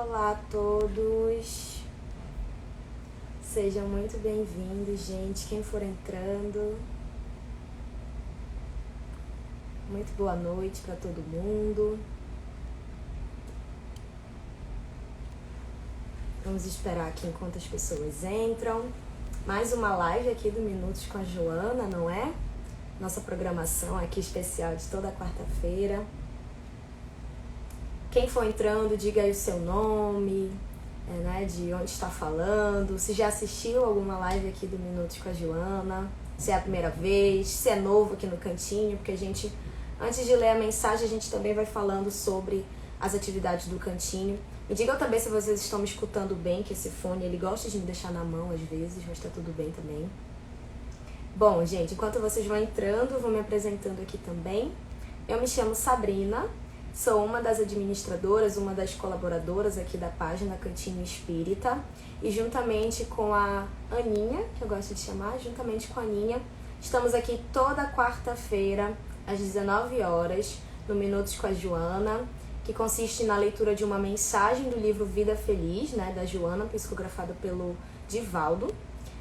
Olá a todos, sejam muito bem-vindos, gente. Quem for entrando, muito boa noite para todo mundo. Vamos esperar aqui enquanto as pessoas entram. Mais uma live aqui do Minutos com a Joana, não é? Nossa programação aqui especial de toda quarta-feira. Quem for entrando, diga aí o seu nome, né, de onde está falando, se já assistiu alguma live aqui do Minutos com a Joana, se é a primeira vez, se é novo aqui no cantinho, porque a gente, antes de ler a mensagem, a gente também vai falando sobre as atividades do cantinho. Me digam também se vocês estão me escutando bem, que esse fone, ele gosta de me deixar na mão às vezes, mas tá tudo bem também. Bom, gente, enquanto vocês vão entrando, eu vou me apresentando aqui também. Eu me chamo Sabrina. Sou uma das administradoras, uma das colaboradoras aqui da página Cantinho Espírita. E juntamente com a Aninha, que eu gosto de chamar, juntamente com a Aninha, estamos aqui toda quarta-feira, às 19 horas, no Minutos com a Joana, que consiste na leitura de uma mensagem do livro Vida Feliz, né, da Joana, psicografada pelo Divaldo.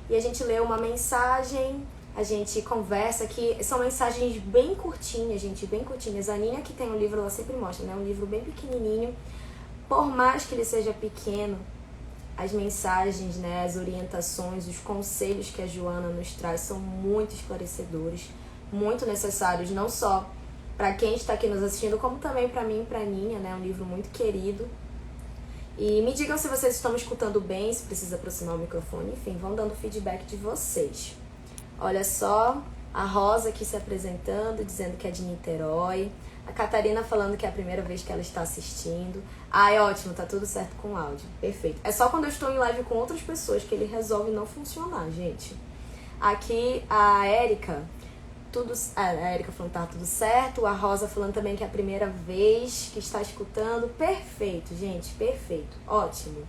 E a gente lê uma mensagem, a gente conversa aqui, são mensagens bem curtinhas, gente, bem curtinhas. A Aninha, que tem um livro, ela sempre mostra, né? Um livro bem pequenininho. Por mais que ele seja pequeno, as mensagens, né, as orientações, os conselhos que a Joana nos traz são muito esclarecedores, muito necessários, não só para quem está aqui nos assistindo, como também para mim e para a Aninha, né? Um livro muito querido. E me digam se vocês estão me escutando bem, se precisa aproximar o microfone, enfim, vão dando feedback de vocês. Olha só, a Rosa aqui se apresentando, dizendo que é de Niterói. A Catarina falando que é a primeira vez que ela está assistindo. Ah, é ótimo, tá tudo certo com o áudio. Perfeito. É só quando eu estou em live com outras pessoas que ele resolve não funcionar, gente. Aqui a Érica, a Érica falando que tá tudo certo. A Rosa falando também que é a primeira vez que está escutando. Perfeito, gente, perfeito. Ótimo.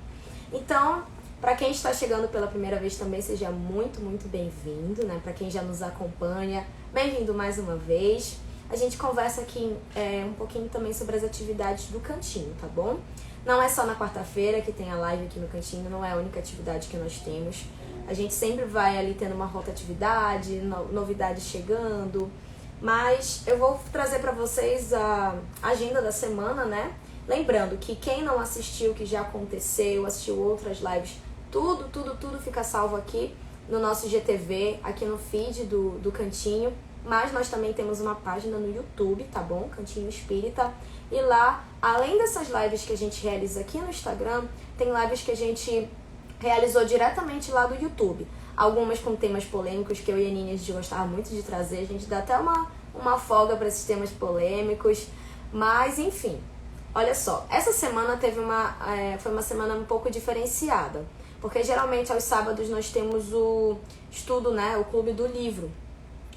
Então, para quem está chegando pela primeira vez também, seja muito, muito bem-vindo, né? Para quem já nos acompanha, bem-vindo mais uma vez. A gente conversa aqui um pouquinho também sobre as atividades do Cantinho, tá bom? Não é só na quarta-feira que tem a live aqui no Cantinho, não é a única atividade que nós temos. A gente sempre vai ali tendo uma rotatividade, novidades chegando, mas eu vou trazer para vocês a agenda da semana, né? Lembrando que quem não assistiu, que já aconteceu, assistiu outras lives, tudo fica salvo aqui no nosso IGTV, aqui no feed do Cantinho. Mas nós também temos uma página no YouTube, tá bom? Cantinho Espírita. E lá, além dessas lives que a gente realiza aqui no Instagram, tem lives que a gente realizou diretamente lá do YouTube. Algumas com temas polêmicos que eu e a Aninha a gente gostava muito de trazer. A gente dá até uma folga para esses temas polêmicos. Mas, enfim, olha só. Essa semana foi uma semana um pouco diferenciada. Porque geralmente aos sábados nós temos o estudo, né, o Clube do Livro.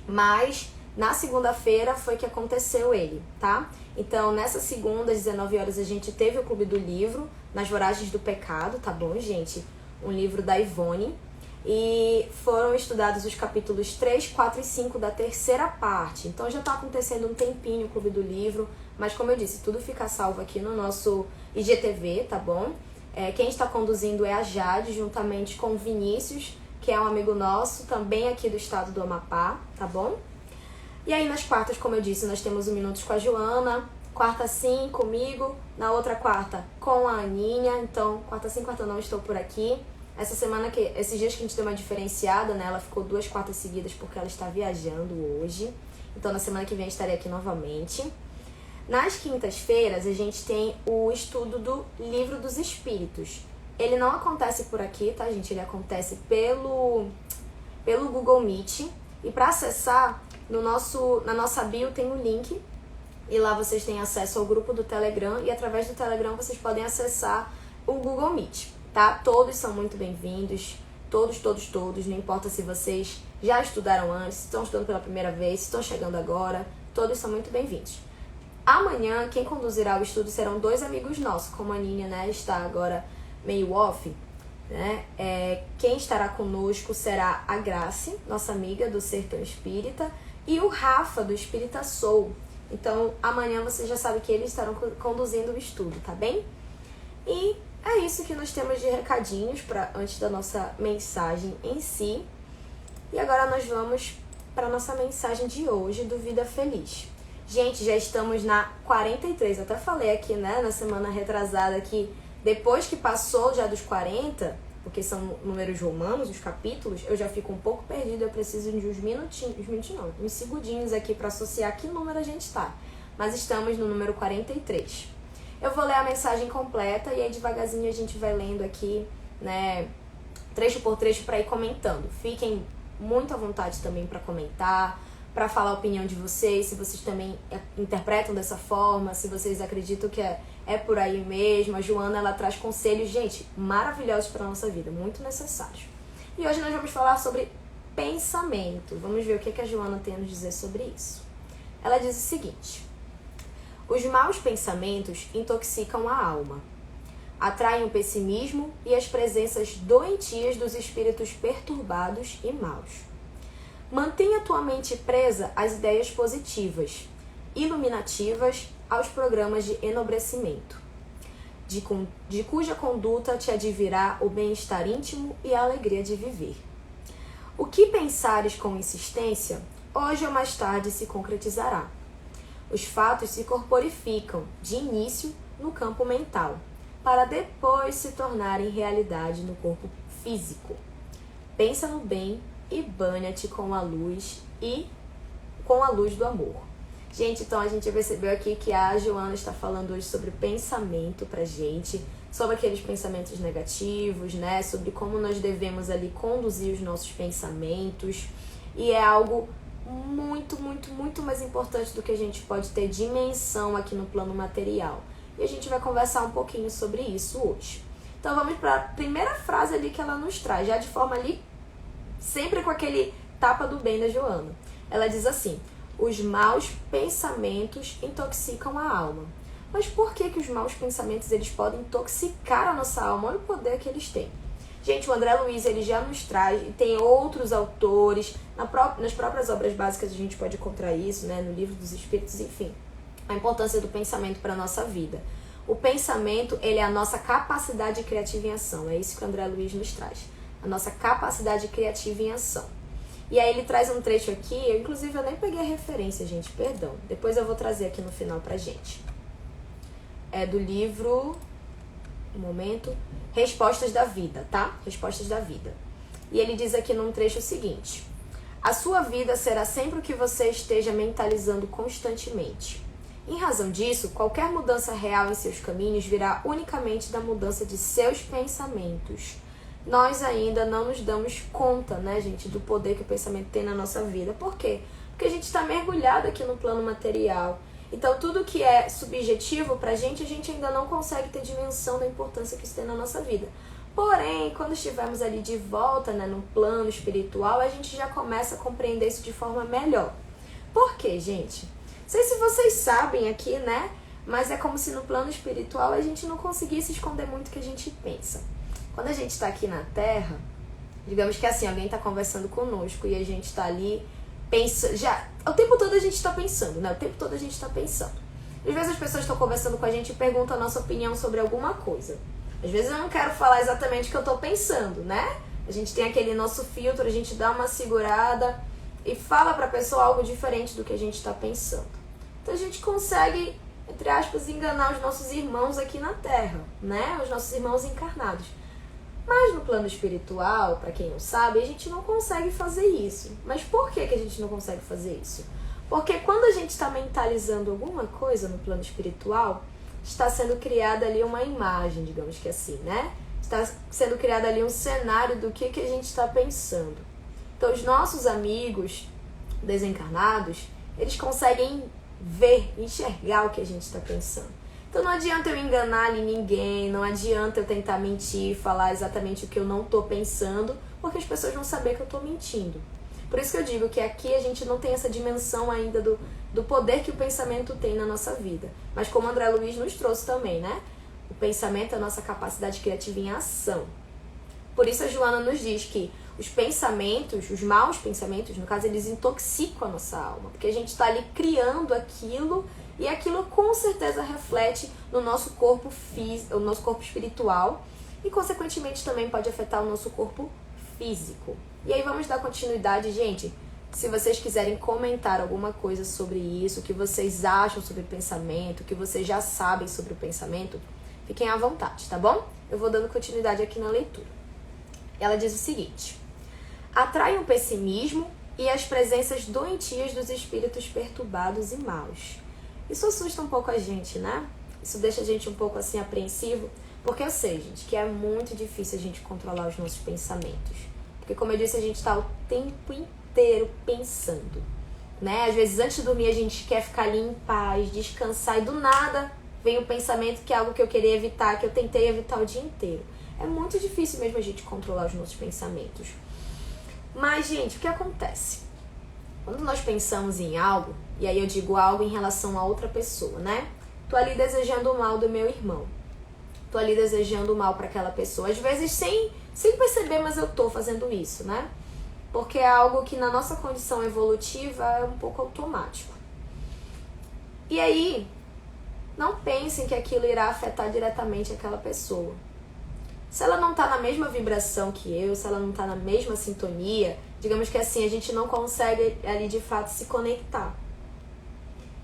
Mas na segunda-feira foi que aconteceu ele, tá? Então nessa segunda, às 19 horas, a gente teve o Clube do Livro, Nas Voragens do Pecado, tá bom, gente? Um livro da Ivone. E foram estudados os capítulos 3, 4 e 5 da terceira parte. Então já tá acontecendo um tempinho o Clube do Livro. Mas como eu disse, tudo fica salvo aqui no nosso IGTV, tá bom? Quem está conduzindo é a Jade, juntamente com o Vinícius, que é um amigo nosso, também aqui do estado do Amapá, tá bom? E aí nas quartas, como eu disse, nós temos o Minutos com a Joana, quarta sim, comigo, na outra quarta com a Aninha, então quarta sim, quarta não, estou por aqui. Essa semana, esses dias que a gente deu uma diferenciada, né, ela ficou 2 quartas seguidas porque ela está viajando hoje, então na semana que vem estarei aqui novamente. Nas quintas-feiras, a gente tem o estudo do Livro dos Espíritos. Ele não acontece por aqui, tá, gente? Ele acontece pelo Google Meet. E para acessar, na nossa bio tem um link. E lá vocês têm acesso ao grupo do Telegram. E através do Telegram vocês podem acessar o Google Meet, tá? Todos são muito bem-vindos. Todos. Não importa se vocês já estudaram antes, se estão estudando pela primeira vez, se estão chegando agora. Todos são muito bem-vindos. Amanhã, quem conduzirá o estudo serão 2 amigos nossos. Como a Aninha, né, está agora meio off, né? Quem estará conosco será a Grace, nossa amiga do Sertão Espírita, e o Rafa, do Espírita Soul. Então, amanhã você já sabe que eles estarão conduzindo o estudo, tá bem? E é isso que nós temos de recadinhos antes da nossa mensagem em si. E agora nós vamos para a nossa mensagem de hoje do Vida Feliz. Gente, já estamos na 43. Eu até falei aqui, né, na semana retrasada que depois que passou já dos 40, porque são números romanos, os capítulos, eu já fico um pouco perdida. Eu preciso de uns segundinhos aqui para associar que número a gente está. Mas estamos no número 43. Eu vou ler a mensagem completa e aí devagarzinho a gente vai lendo aqui, né, trecho por trecho para ir comentando. Fiquem muito à vontade também para comentar, para falar a opinião de vocês, se vocês também interpretam dessa forma, se vocês acreditam que é por aí mesmo. A Joana, ela traz conselhos, gente, maravilhosos para a nossa vida, muito necessários. E hoje nós vamos falar sobre pensamento. Vamos ver o que a Joana tem a nos dizer sobre isso. Ela diz o seguinte: os maus pensamentos intoxicam a alma, atraem o pessimismo e as presenças doentias dos espíritos perturbados e maus. Mantenha tua mente presa às ideias positivas, iluminativas, aos programas de enobrecimento, de cuja conduta te advirá o bem-estar íntimo e a alegria de viver. O que pensares com insistência, hoje ou mais tarde se concretizará. Os fatos se corporificam, de início, no campo mental, para depois se tornarem realidade no corpo físico. Pensa no bem e banha-te com a luz do amor. Gente, então a gente percebeu aqui que a Joana está falando hoje sobre pensamento pra gente, sobre aqueles pensamentos negativos, né? Sobre como nós devemos ali conduzir os nossos pensamentos. E é algo muito, muito, muito mais importante do que a gente pode ter dimensão aqui no plano material. E a gente vai conversar um pouquinho sobre isso hoje. Então vamos para a primeira frase ali que ela nos traz, já de forma ali, sempre com aquele tapa do bem da Joana. Ela diz assim: os maus pensamentos intoxicam a alma. Mas por que os maus pensamentos eles podem intoxicar a nossa alma? Olha o poder que eles têm. Gente, o André Luiz ele já nos traz, e tem outros autores, nas próprias obras básicas a gente pode encontrar isso, né? No Livro dos Espíritos, enfim. A importância do pensamento para a nossa vida. O pensamento, ele é a nossa capacidade criativa em ação. É isso que o André Luiz nos traz. A nossa capacidade criativa em ação. E aí ele traz um trecho aqui, inclusive eu nem peguei a referência, gente, perdão. Depois eu vou trazer aqui no final pra gente. É do livro, um momento, Respostas da Vida, tá? Respostas da Vida. E ele diz aqui num trecho o seguinte: a sua vida será sempre o que você esteja mentalizando constantemente. Em razão disso, qualquer mudança real em seus caminhos virá unicamente da mudança de seus pensamentos. Nós ainda não nos damos conta, né, gente, do poder que o pensamento tem na nossa vida. Por quê? Porque a gente está mergulhado aqui no plano material. Então, tudo que é subjetivo pra gente, a gente ainda não consegue ter dimensão da importância que isso tem na nossa vida. Porém, quando estivermos ali de volta, né, no plano espiritual, a gente já começa a compreender isso de forma melhor. Por quê, gente? Não sei se vocês sabem aqui, né? Mas é como se no plano espiritual a gente não conseguisse esconder muito o que a gente pensa. Quando a gente está aqui na Terra, digamos que assim, alguém está conversando conosco e a gente está ali pensando, o tempo todo a gente está pensando, né? O tempo todo a gente está pensando. Às vezes as pessoas estão conversando com a gente e perguntam a nossa opinião sobre alguma coisa. Às vezes eu não quero falar exatamente o que eu estou pensando, né? A gente tem aquele nosso filtro, a gente dá uma segurada e fala para a pessoa algo diferente do que a gente está pensando. Então a gente consegue, entre aspas, enganar os nossos irmãos aqui na Terra, né? Os nossos irmãos encarnados. Mas no plano espiritual, para quem não sabe, a gente não consegue fazer isso. Mas por que a gente não consegue fazer isso? Porque quando a gente está mentalizando alguma coisa no plano espiritual, está sendo criada ali uma imagem, digamos que assim, né? Está sendo criado ali um cenário do que a gente está pensando. Então, os nossos amigos desencarnados, eles conseguem ver, enxergar o que a gente está pensando. Então não adianta eu enganar ali ninguém, não adianta eu tentar mentir, falar exatamente o que eu não estou pensando, porque as pessoas vão saber que eu estou mentindo. Por isso que eu digo que aqui a gente não tem essa dimensão ainda do poder que o pensamento tem na nossa vida. Mas como o André Luiz nos trouxe também, né? O pensamento é a nossa capacidade criativa em ação. Por isso a Joana nos diz que os pensamentos, os maus pensamentos, no caso, eles intoxicam a nossa alma. Porque a gente está ali criando aquilo E aquilo com certeza reflete no nosso corpo físico, o nosso corpo espiritual e consequentemente também pode afetar o nosso corpo físico. E aí vamos dar continuidade, gente. Se vocês quiserem comentar alguma coisa sobre isso, o que vocês acham sobre o pensamento, o que vocês já sabem sobre o pensamento, fiquem à vontade, tá bom? Eu vou dando continuidade aqui na leitura. Ela diz o seguinte: atrai o pessimismo e as presenças doentias dos espíritos perturbados e maus. Isso assusta um pouco a gente, né? Isso deixa a gente um pouco assim apreensivo, porque eu sei, gente, que é muito difícil a gente controlar os nossos pensamentos. Porque, como eu disse, a gente está o tempo inteiro pensando, né? Às vezes, antes de dormir, a gente quer ficar ali em paz, descansar, e do nada vem o pensamento que é algo que eu queria evitar, que eu tentei evitar o dia inteiro. É muito difícil mesmo a gente controlar os nossos pensamentos. Mas, gente, o que acontece? Quando nós pensamos em algo, e aí eu digo algo em relação a outra pessoa, né? Tô ali desejando o mal do meu irmão. Tô ali desejando o mal para aquela pessoa. Às vezes sem perceber, mas eu tô fazendo isso, né? Porque é algo que na nossa condição evolutiva é um pouco automático. E aí, não pensem que aquilo irá afetar diretamente aquela pessoa. Se ela não tá na mesma vibração que eu, se ela não tá na mesma sintonia, digamos que assim, a gente não consegue ali de fato se conectar.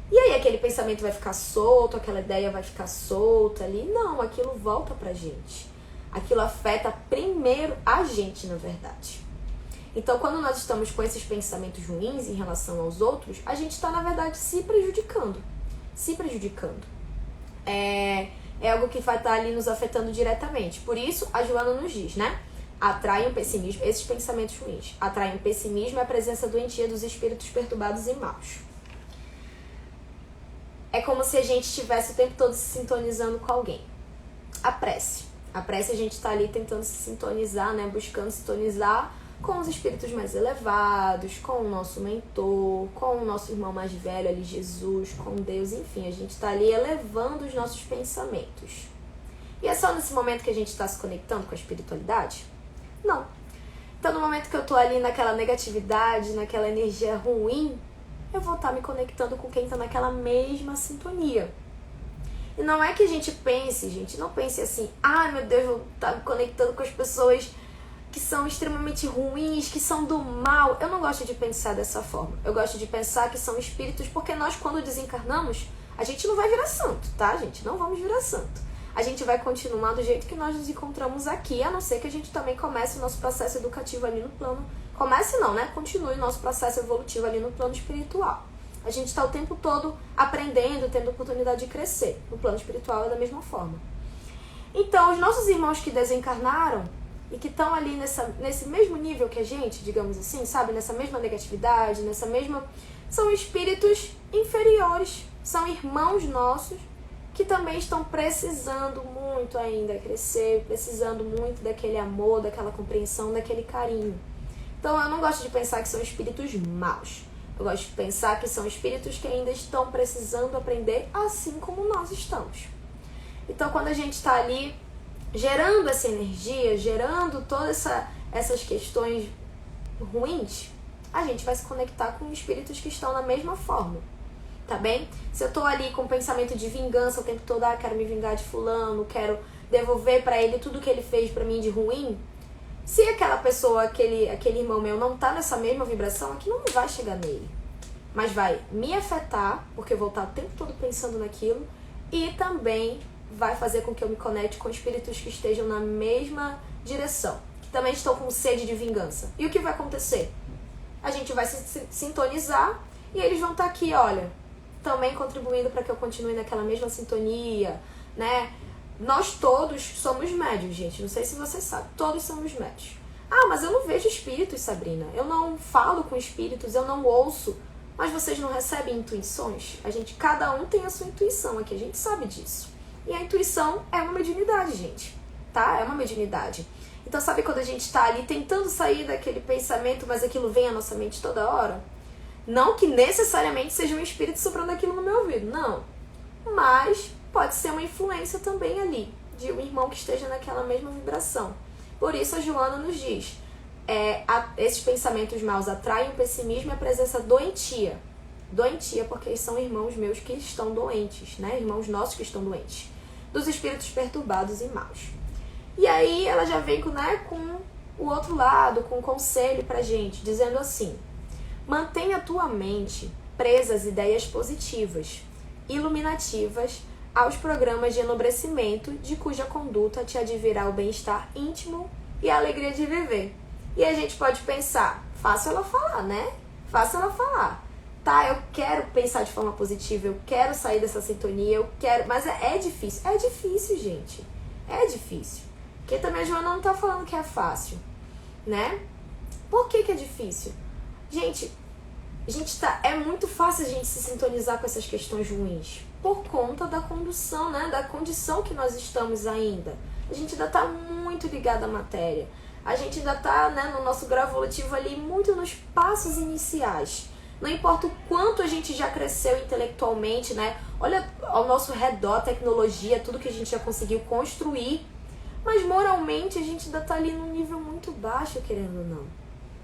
E aí aquele pensamento vai ficar solto, aquela ideia vai ficar solta ali. Não, aquilo volta pra gente. Aquilo afeta primeiro a gente, na verdade. Então, quando nós estamos com esses pensamentos ruins em relação aos outros, a gente está, na verdade, se prejudicando. Se prejudicando. É algo que vai estar ali nos afetando diretamente. Por isso, a Joana nos diz, né? Atraem o pessimismo, esses pensamentos ruins. Atraem o pessimismo e a presença doentia dos espíritos perturbados e maus. É como se a gente estivesse o tempo todo se sintonizando com alguém. A prece. A prece a gente está ali tentando se sintonizar, né? Buscando sintonizar com os espíritos mais elevados, com o nosso mentor, com o nosso irmão mais velho ali, Jesus, com Deus, enfim. A gente está ali elevando os nossos pensamentos. E é só nesse momento que a gente está se conectando com a espiritualidade? Não. Então, no momento que eu estou ali naquela negatividade, naquela energia ruim, eu vou estar me conectando com quem está naquela mesma sintonia. E não é que a gente pense, gente, não pense assim, ai meu Deus, eu vou estar me conectando com as pessoas que são extremamente ruins, que são do mal. Eu não gosto de pensar dessa forma. Eu gosto de pensar que são espíritos, porque nós, quando desencarnamos, a gente não vai virar santo, tá, gente? Não vamos virar santo. A gente vai continuar do jeito que nós nos encontramos aqui, a não ser que a gente também comece o nosso processo educativo ali no plano... Comece não, né? Continue o nosso processo evolutivo ali no plano espiritual. A gente está o tempo todo aprendendo, tendo oportunidade de crescer. No plano espiritual é da mesma forma. Então, os nossos irmãos que desencarnaram e que estão ali nesse mesmo nível que a gente, digamos assim, sabe? Nessa mesma negatividade, nessa mesma... São espíritos inferiores, são irmãos nossos que também estão precisando muito ainda crescer, precisando muito daquele amor, daquela compreensão, daquele carinho. Então, eu não gosto de pensar que são espíritos maus. Eu gosto de pensar que são espíritos que ainda estão precisando aprender assim como nós estamos. Então, quando a gente está ali gerando essa energia, gerando todas essas questões ruins, a gente vai se conectar com espíritos que estão na mesma forma, tá bem? Se eu tô ali com pensamento de vingança o tempo todo, quero me vingar de fulano, quero devolver pra ele tudo que ele fez pra mim de ruim, se aquela pessoa, aquele irmão meu não tá nessa mesma vibração, aquilo não vai chegar nele. Mas vai me afetar, porque eu vou estar o tempo todo pensando naquilo, e também vai fazer com que eu me conecte com espíritos que estejam na mesma direção, que também estão com sede de vingança. E o que vai acontecer? A gente vai se sintonizar e eles vão estar aqui, olha, também contribuindo para que eu continue naquela mesma sintonia, né? Nós todos somos médios, gente. Não sei se você sabe. Todos somos médios. Mas eu não vejo espíritos, Sabrina. Eu não falo com espíritos, eu não ouço. Mas vocês não recebem intuições? Cada um tem a sua intuição aqui, a gente sabe disso. E a intuição é uma mediunidade, gente. Tá? É uma mediunidade. Então, sabe quando a gente tá ali tentando sair daquele pensamento, mas aquilo vem à nossa mente toda hora? Não que necessariamente seja um espírito soprando aquilo no meu ouvido, não. Mas pode ser uma influência também ali, de um irmão que esteja naquela mesma vibração. Por isso a Joana nos diz, esses pensamentos maus atraem o pessimismo e a presença doentia. Doentia, porque são irmãos meus que estão doentes, né? Irmãos nossos que estão doentes. Dos espíritos perturbados e maus. E aí ela já vem com o outro lado, com um conselho pra gente, dizendo assim: mantenha a tua mente presa às ideias positivas, iluminativas, aos programas de enobrecimento, de cuja conduta te advirá o bem-estar íntimo e a alegria de viver. E a gente pode pensar, fácil ela falar, né? Fácil ela falar. Tá, eu quero pensar de forma positiva, eu quero sair dessa sintonia, eu quero... Mas é difícil. É difícil, gente. É difícil. Porque também a Joana não tá falando que é fácil, né? Por que é difícil? Gente, é muito fácil a gente se sintonizar com essas questões ruins. Por conta da condução, né? Da condição que nós estamos ainda. A gente ainda tá muito ligado à matéria. A gente ainda tá, né, no nosso grau evolutivo ali, muito nos passos iniciais. Não importa o quanto a gente já cresceu intelectualmente, né? Olha ao nosso redor, tecnologia, tudo que a gente já conseguiu construir. Mas moralmente a gente ainda tá ali num nível muito baixo, querendo ou não.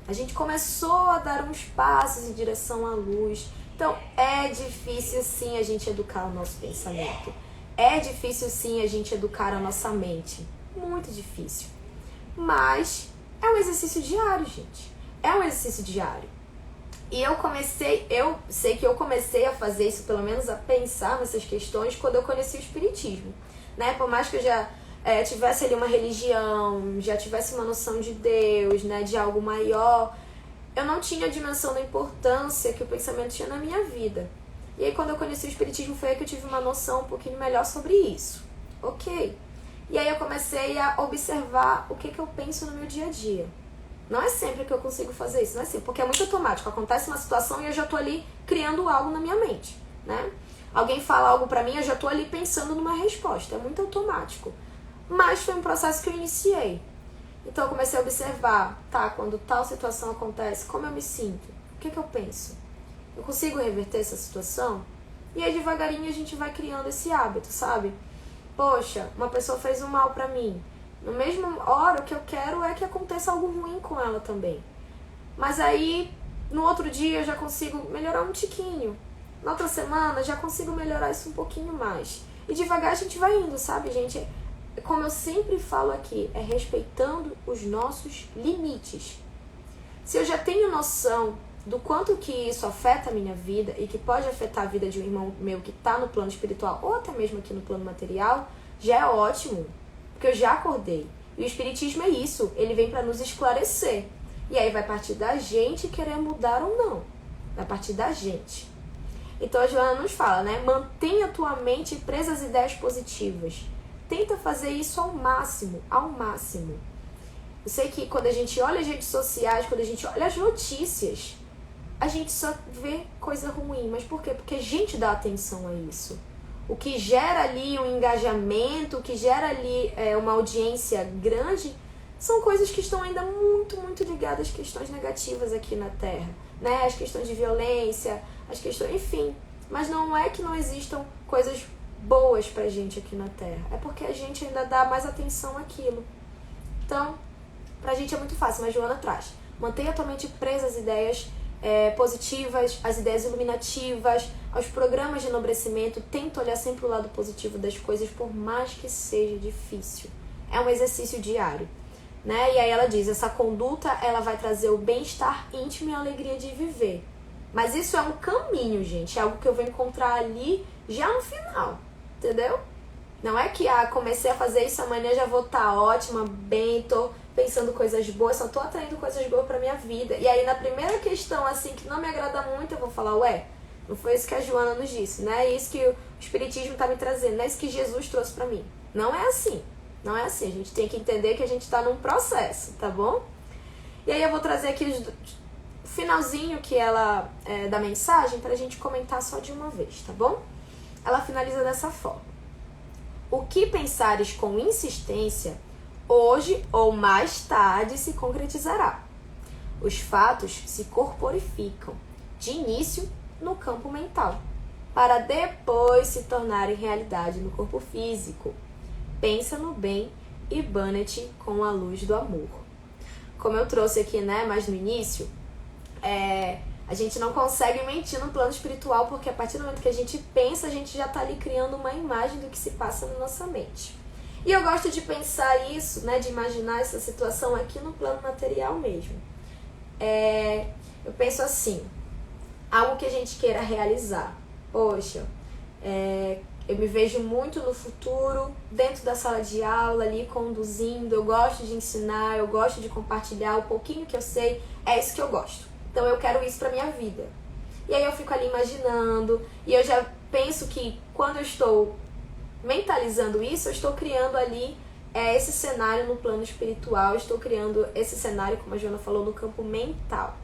A gente começou a dar uns passos em direção à luz. Então é difícil sim a gente educar o nosso pensamento. É difícil sim a gente educar a nossa mente. Muito difícil. Mas é um exercício diário, gente. É um exercício diário. E eu sei que eu comecei a fazer isso, pelo menos a pensar nessas questões, quando eu conheci o Espiritismo, né? Por mais que eu já tivesse ali uma religião, já tivesse uma noção de Deus, né? De algo maior, eu não tinha a dimensão da importância que o pensamento tinha na minha vida. E aí quando eu conheci o Espiritismo foi aí que eu tive uma noção um pouquinho melhor sobre isso. Ok. E aí eu comecei a observar o que eu penso no meu dia a dia. Não é sempre que eu consigo fazer isso, não é sempre, porque é muito automático. Acontece uma situação e eu já tô ali criando algo na minha mente, né? Alguém fala algo pra mim, eu já tô ali pensando numa resposta. É muito automático. Mas foi um processo que eu iniciei. Então eu comecei a observar, tá, quando tal situação acontece, como eu me sinto? O que eu penso? Eu consigo reverter essa situação? E aí devagarinho a gente vai criando esse hábito, sabe? Poxa, uma pessoa fez um mal pra mim. No mesmo hora, o que eu quero é que aconteça algo ruim com ela também. Mas aí, no outro dia, eu já consigo melhorar um tiquinho. Na outra semana, já consigo melhorar isso um pouquinho mais. E devagar a gente vai indo, sabe, gente? Como eu sempre falo aqui, é respeitando os nossos limites. Se eu já tenho noção do quanto que isso afeta a minha vida e que pode afetar a vida de um irmão meu que está no plano espiritual ou até mesmo aqui no plano material, já é ótimo. Porque eu já acordei. E o Espiritismo é isso, ele vem para nos esclarecer. E aí vai partir da gente querer mudar ou não. Vai partir da gente. Então a Joana nos fala, né? Mantenha a tua mente presa às ideias positivas. Tenta fazer isso ao máximo, ao máximo. Eu sei que quando a gente olha as redes sociais, quando a gente olha as notícias, a gente só vê coisa ruim. Mas por quê? Porque a gente dá atenção a isso. O que gera ali um engajamento, o que gera ali uma audiência grande, são coisas que estão ainda muito, muito ligadas às questões negativas aqui na Terra, né? As questões de violência, as questões, enfim. Mas não é que não existam coisas boas pra gente aqui na Terra. É porque a gente ainda dá mais atenção àquilo. Então, pra gente é muito fácil, mas Joana traz. Mantenha a tua mente presa às ideias positivas, às ideias iluminativas, aos programas de enobrecimento. Tenta olhar sempre o lado positivo das coisas, por mais que seja difícil. É um exercício diário, né? E aí ela diz, essa conduta ela vai trazer o bem-estar íntimo e a alegria de viver. Mas isso é um caminho, gente. É algo que eu vou encontrar ali já no final, entendeu? Não é que comecei a fazer isso, amanhã já vou estar ótima, bem, tô pensando coisas boas, só tô atraindo coisas boas pra minha vida. E aí na primeira questão, assim, que não me agrada muito, eu vou falar, não foi isso que a Joana nos disse, não é isso que o Espiritismo tá me trazendo, não é isso que Jesus trouxe pra mim. Não é assim, não é assim. A gente tem que entender que a gente tá num processo, tá bom? E aí eu vou trazer aqui o finalzinho que ela da mensagem pra gente comentar só de uma vez, tá bom? Ela finaliza dessa forma. O que pensares com insistência, hoje ou mais tarde se concretizará. Os fatos se corporificam, de início no campo mental, para depois se tornarem realidade no corpo físico. Pensa no bem e bane-te com a luz do amor. Como eu trouxe aqui, né, mais no início, A gente não consegue mentir no plano espiritual, porque a partir do momento que a gente pensa, a gente já está ali criando uma imagem do que se passa na nossa mente. E eu gosto de pensar isso, né, de imaginar essa situação aqui no plano material mesmo. Eu penso assim, algo que a gente queira realizar. Poxa, eu me vejo muito no futuro, dentro da sala de aula, ali conduzindo. Eu gosto de ensinar, eu gosto de compartilhar o pouquinho que eu sei, é isso que eu gosto. Então eu quero isso pra minha vida. E aí eu fico ali imaginando, e eu já penso que quando eu estou mentalizando isso, eu estou criando ali esse cenário no plano espiritual, eu estou criando esse cenário, como a Joana falou, no campo mental.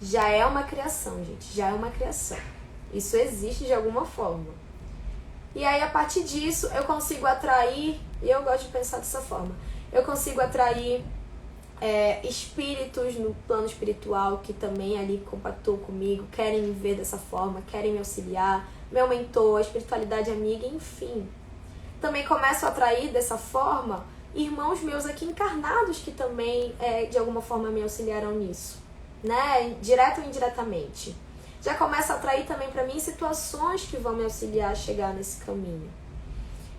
Já é uma criação, gente, já é uma criação. Isso existe de alguma forma. E aí, a partir disso, eu consigo atrair, e eu gosto de pensar dessa forma, eu consigo atrair espíritos no plano espiritual que também ali compactou comigo, querem me ver dessa forma, querem me auxiliar, meu mentor, a espiritualidade amiga, enfim. Também começo a atrair dessa forma irmãos meus aqui encarnados que também, de alguma forma, me auxiliaram nisso, né? Direto ou indiretamente. Já começo a atrair também para mim situações que vão me auxiliar a chegar nesse caminho.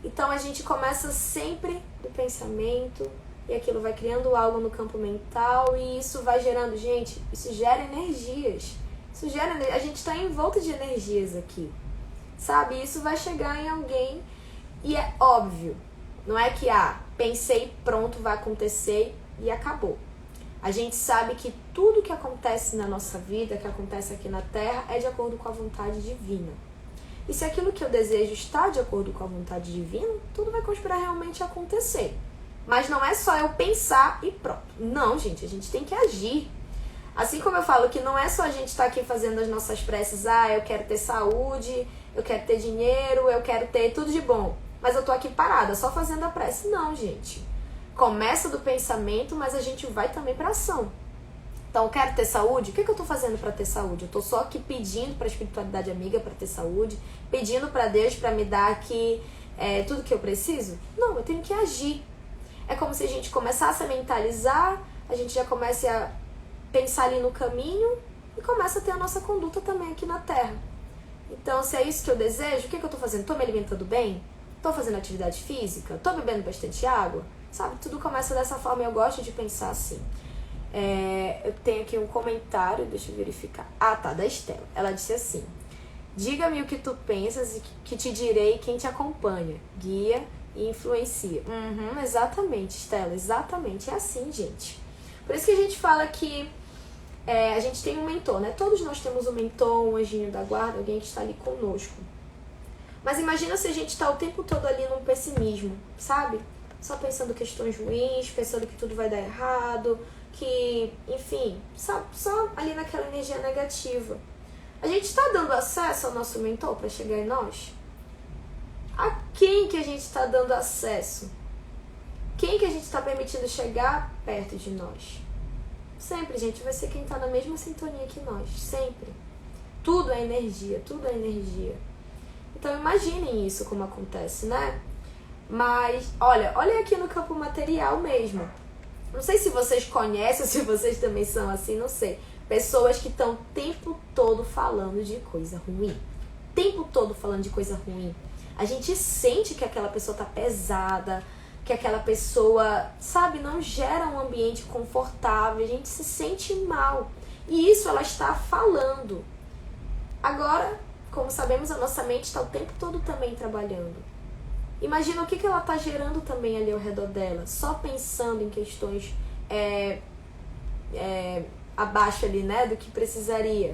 Então a gente começa sempre do pensamento e aquilo vai criando algo no campo mental e isso vai gerando, gente, isso gera energias. A gente está envolto de energias aqui, sabe? Isso vai chegar em alguém e é óbvio, não é que pensei, pronto, vai acontecer e acabou. A gente sabe que tudo que acontece na nossa vida, que acontece aqui na Terra, é de acordo com a vontade divina. E se aquilo que eu desejo está de acordo com a vontade divina, tudo vai conspirar realmente a acontecer. Mas não é só eu pensar e pronto. Não, gente, a gente tem que agir. Assim como eu falo que não é só a gente estar aqui fazendo as nossas preces, eu quero ter saúde, eu quero ter dinheiro, eu quero ter tudo de bom. Mas eu tô aqui parada, só fazendo a prece. Não, gente. Começa do pensamento, mas a gente vai também para ação. Então, eu quero ter saúde? O que eu estou fazendo para ter saúde? Eu estou só aqui pedindo para a espiritualidade amiga para ter saúde, pedindo para Deus para me dar aqui tudo que eu preciso? Não, eu tenho que agir. É como se a gente começasse a mentalizar, a gente já comece a pensar ali no caminho e começa a ter a nossa conduta também aqui na Terra. Então, se é isso que eu desejo, o que eu estou fazendo? Estou me alimentando bem? Estou fazendo atividade física? Estou bebendo bastante água? Sabe, tudo começa dessa forma e eu gosto de pensar assim. Eu tenho aqui um comentário, deixa eu verificar. Tá, da Estela. Ela disse assim: diga-me o que tu pensas e que te direi quem te acompanha, guia e influencia. Exatamente, Estela, exatamente. É assim, gente. Por isso que a gente fala que a gente tem um mentor, né? Todos nós temos um mentor, um anjinho da guarda, alguém que está ali conosco. Mas imagina se a gente está o tempo todo ali num pessimismo, sabe? Só pensando questões ruins, pensando que tudo vai dar errado, que, enfim, só ali naquela energia negativa. A gente está dando acesso ao nosso mentor para chegar em nós? A quem que a gente está dando acesso? Quem que a gente está permitindo chegar perto de nós? Sempre, gente, vai ser quem está na mesma sintonia que nós, sempre. Tudo é energia, tudo é energia. Então imaginem isso como acontece, né? Mas, olha aqui no campo material mesmo. Não sei se vocês conhecem ou se vocês também são assim, não sei. Pessoas que estão o tempo todo falando de coisa ruim. O tempo todo falando de coisa ruim. A gente sente que aquela pessoa tá pesada, que aquela pessoa, sabe, não gera um ambiente confortável. A gente se sente mal. E isso ela está falando. Agora, como sabemos, a nossa mente está o tempo todo também trabalhando. Imagina o que ela está gerando também ali ao redor dela, só pensando em questões abaixo ali, né, do que precisaria.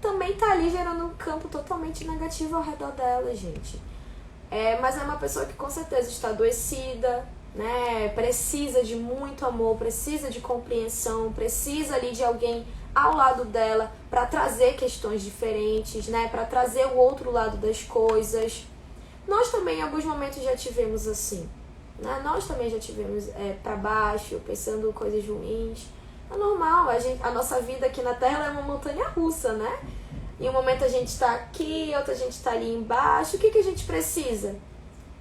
Também está ali gerando um campo totalmente negativo ao redor dela, gente. Mas é uma pessoa que com certeza está adoecida, né, precisa de muito amor, precisa de compreensão, precisa ali de alguém ao lado dela para trazer questões diferentes, né, para trazer o outro lado das coisas. Nós também em alguns momentos já tivemos assim, né? Nós também já tivemos para baixo, pensando coisas ruins. É normal, a nossa vida aqui na Terra é uma montanha russa, né? Em um momento a gente está aqui, outro a gente está ali embaixo. O que a gente precisa?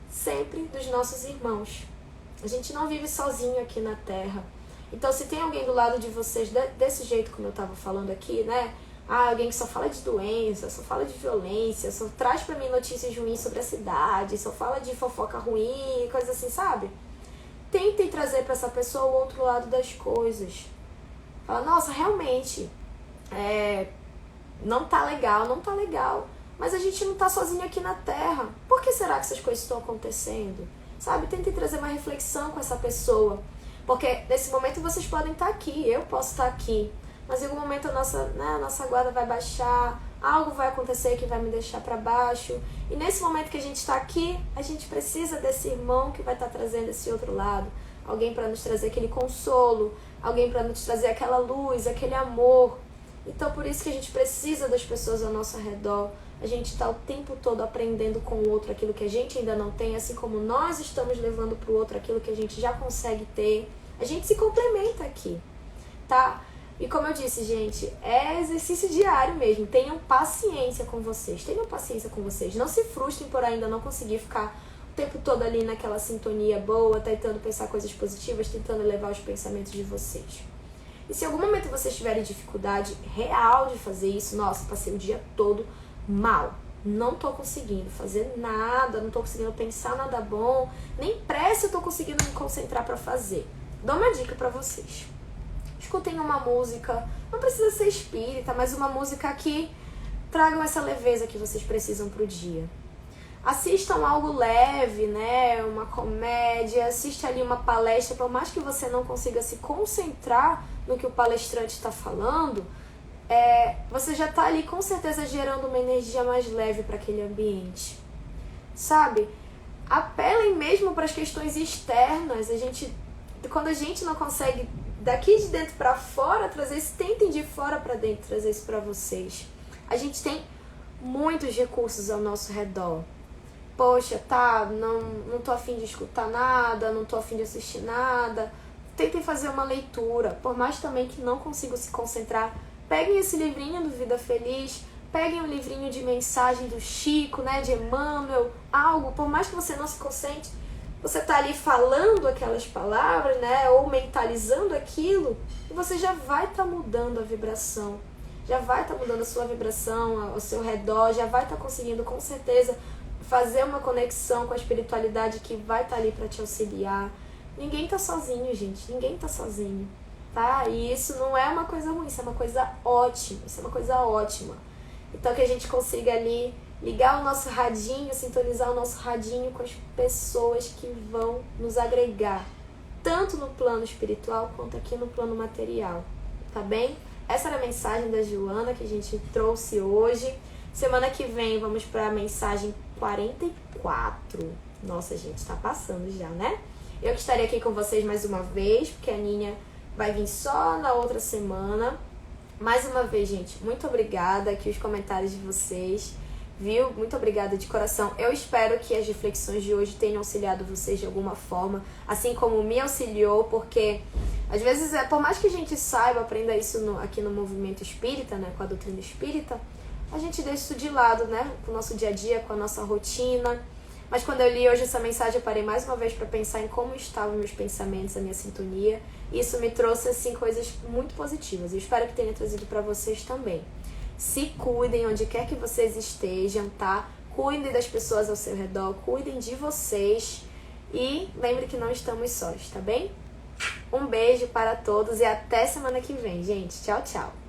Sempre dos nossos irmãos. A gente não vive sozinho aqui na Terra. Então se tem alguém do lado de vocês desse jeito como eu estava falando aqui, né? Alguém que só fala de doença, só fala de violência, só traz pra mim notícias ruins sobre a cidade, só fala de fofoca ruim, coisa assim, sabe? Tentem trazer pra essa pessoa o outro lado das coisas. Fala, nossa, realmente, não tá legal, mas a gente não tá sozinho aqui na Terra. Por que será que essas coisas estão acontecendo? Sabe? Tentem trazer uma reflexão com essa pessoa. Porque nesse momento vocês podem estar aqui, eu posso estar aqui. Mas em algum momento a nossa guarda vai baixar, algo vai acontecer que vai me deixar para baixo. E nesse momento que a gente está aqui, a gente precisa desse irmão que vai estar trazendo esse outro lado. Alguém para nos trazer aquele consolo, alguém para nos trazer aquela luz, aquele amor. Então por isso que a gente precisa das pessoas ao nosso redor. A gente está o tempo todo aprendendo com o outro aquilo que a gente ainda não tem, assim como nós estamos levando para o outro aquilo que a gente já consegue ter. A gente se complementa aqui, tá? E como eu disse, gente, é exercício diário mesmo. Tenham paciência com vocês. Tenham paciência com vocês. Não se frustrem por ainda não conseguir ficar o tempo todo ali naquela sintonia boa, tentando pensar coisas positivas, tentando elevar os pensamentos de vocês. E se em algum momento vocês tiverem dificuldade real de fazer isso, nossa, passei o dia todo mal. Não tô conseguindo fazer nada, não tô conseguindo pensar nada bom, nem pressa eu tô conseguindo me concentrar pra fazer. Dou uma dica pra vocês. Escutem uma música, não precisa ser espírita, mas uma música que tragam essa leveza que vocês precisam pro dia. Assistam algo leve, né? Uma comédia, assista ali uma palestra, por mais que você não consiga se concentrar no que o palestrante está falando, você já está ali com certeza gerando uma energia mais leve para aquele ambiente, sabe? Apelem mesmo para as questões externas. Quando a gente não consegue daqui de dentro para fora trazer isso, tentem de fora para dentro trazer isso para vocês. A gente tem muitos recursos ao nosso redor. Poxa, não tô afim de escutar nada, não tô afim de assistir nada. Tentem fazer uma leitura, por mais também que não consigam se concentrar. Peguem esse livrinho do Vida Feliz, peguem um livrinho de mensagem do Chico, né, de Emmanuel, algo, por mais que você não se concentre, você tá ali falando aquelas palavras, né, ou mentalizando aquilo, e você já vai estar mudando a vibração, já vai estar mudando a sua vibração ao seu redor, já vai estar conseguindo com certeza fazer uma conexão com a espiritualidade que vai estar ali para te auxiliar. Ninguém tá sozinho, gente, ninguém tá sozinho, tá? E isso não é uma coisa ruim, isso é uma coisa ótima, Então que a gente consiga ali ligar o nosso radinho, sintonizar o nosso radinho com as pessoas que vão nos agregar, tanto no plano espiritual quanto aqui no plano material, tá bem? Essa era a mensagem da Joana que a gente trouxe hoje. Semana que vem vamos para a mensagem 44. Nossa, gente, tá passando já, né? Eu que estarei aqui com vocês mais uma vez, porque a Ninha vai vir só na outra semana. Mais uma vez, gente, muito obrigada aqui os comentários de vocês, viu? Muito obrigada de coração. Eu espero que as reflexões de hoje tenham auxiliado vocês de alguma forma, assim como me auxiliou, porque às vezes, por mais que a gente saiba, aprenda isso aqui no movimento espírita, né, com a doutrina espírita, a gente deixa isso de lado, né, com o nosso dia a dia, com a nossa rotina. Mas quando eu li hoje essa mensagem, eu parei mais uma vez para pensar em como estavam meus pensamentos, a minha sintonia. E isso me trouxe, assim, coisas muito positivas. Eu espero que tenha trazido para vocês também. Se cuidem onde quer que vocês estejam, tá? Cuidem das pessoas ao seu redor, cuidem de vocês. E lembre que não estamos sós, tá bem? Um beijo para todos e até semana que vem, gente. Tchau, tchau.